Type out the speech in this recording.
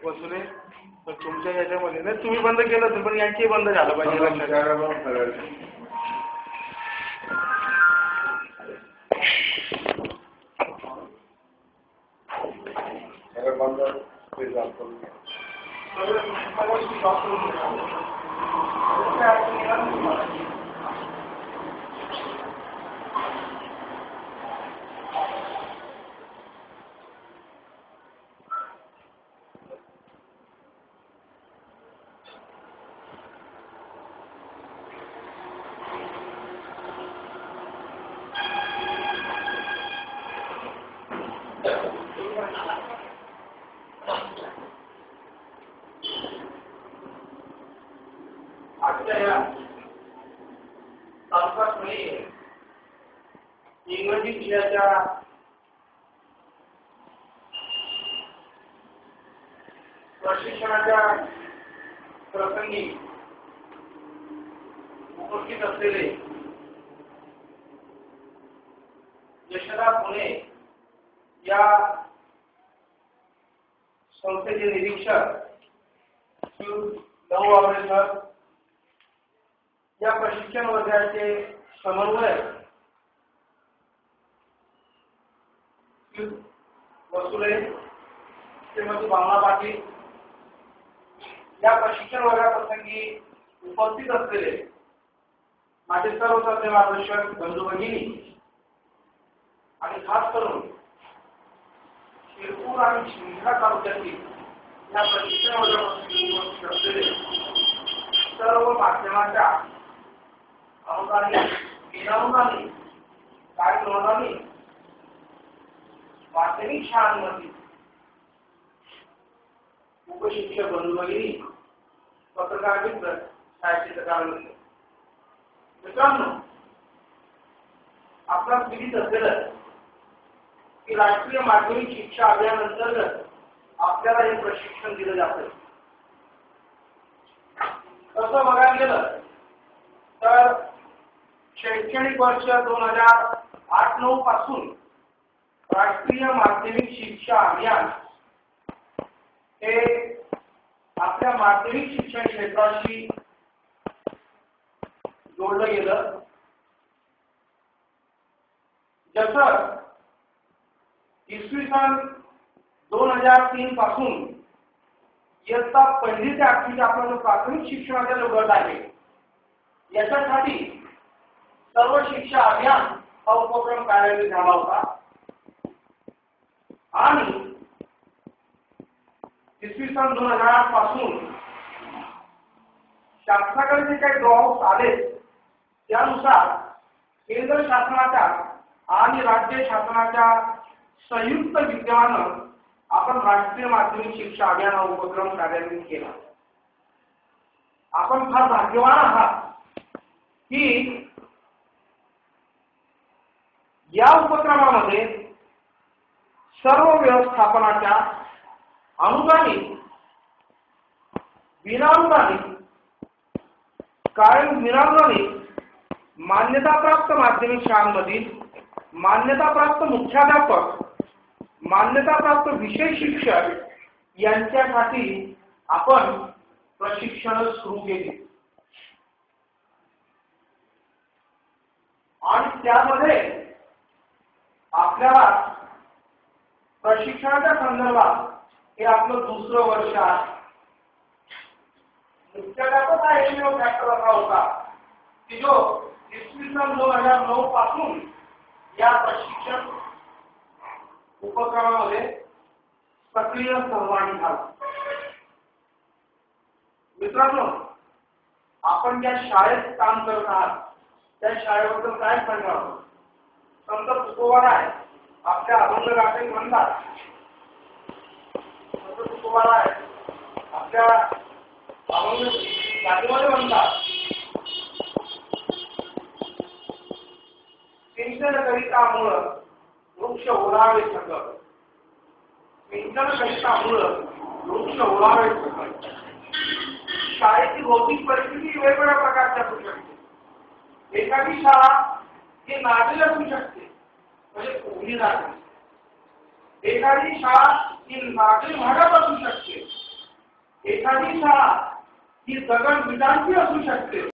वसुले तर तुमच्या याच्यामध्ये नाही तुम्ही बंद केलं तर पण यांची बंद झालं पाहिजे इंग्रजी विषयाच्या प्रशिक्षणाच्या प्रसंगी उपस्थित असलेले यशदा पुणे या संस्थेचे निरीक्षक श्री लहू आवळे सर, या प्रशिक्षण वर्गाचे समन्वयक वसुले श्रीमती भावना पाटील, या प्रशिक्षण वर्गाप्रसंगी उपस्थित असलेले माझे सर्व साधे मार्गदर्शक बंधू भगिनी आणि खास करून शिरपूर आणि शिंदखेडा तालुक्यातील या प्रशिक्षण वर्गाप्रसंगी उपस्थित असलेले सर्व माध्यमाच्या अनुदानी विनानुदानी काही अनुदानी माध्यमिक शाळांमध्ये उपशिक्षक बंधू भगिनी, पत्रकार मित्र, छायाचित्रकार मित्र, मित्रांनो, आपणास विदित असलेलं की राष्ट्रीय माध्यमिक शिक्षा अभियान अंतर्गत आपल्याला हे प्रशिक्षण दिलं जातं. तसं बघायला गेलं तर शैक्षणिक वर्ष 2008-09 पासून राष्ट्रीय माध्यमिक शिक्षा अभियान हे आपल्या माध्यमिक शिक्षण क्षेत्राशी जोडलं गेलं. जसं इसवी सन 2003 पासून इयत्ता 1ली ते 8वी आपला जो प्राथमिक शिक्षणाचा जो गट आहे याच्यासाठी सर्व शिक्षा अभियान हा उपक्रम कार्यान्वित झाला होता. आणि इसवी सन 2008 पासून शासनाकडे जे काही ड्रॉप्स आले त्यानुसार केंद्र शासनाच्या आणि राज्य शासनाच्या संयुक्त विद्यमानं आपण राष्ट्रीय माध्यमिक शिक्षा अभियान हा उपक्रम कार्यान्वित केला. आपण फार भाग्यवान आहात की या उपक्रमामध्ये सर्व व्यवस्थापनाच्या अनुदानी, विनानुदानी, कायम विनानुदानी, मान्यताप्राप्त माध्यमिक शाळांमधील मान्यताप्राप्त मुख्याध्यापक, मान्यताप्राप्त विषय शिक्षक यांच्यासाठी आपण प्रशिक्षण सुरू केले. आणि त्यामध्ये आपल्याला प्रशिक्षणाच्या संदर्भात हे आपलं दुसरं वर्ष आहे. मुख्याध्यापक हा एकमेव फॅक्टर असा होता की जो इसवी सन 2009 पासून या प्रशिक्षण उपक्रमामध्ये सक्रिय सहभागी झाला. मित्रांनो, आपण ज्या शाळेत काम करत आहात त्या शाळेबद्दल काय सांगावं. संत तुकोबाराय आपल्या अभंग गाथेत म्हणतात, संत तुकोबाराय आपल्या अभंग गाथेमध्ये म्हणतात, सिंचन करिता मूळ वृक्ष ओढावे सकल, सिंचन करिता मूळ वृक्ष ओढावे सकल. शाळेची भौतिक परिस्थिती वेगवेगळ्या प्रकारची असू शकते. एखादी शाळा ही नाजूक असू शकते, म्हणजे उघडी जाते. एखादी शाळा ही नाजूक भागात असू शकते, माझी शाळा ही दगड विटांची असू शकते,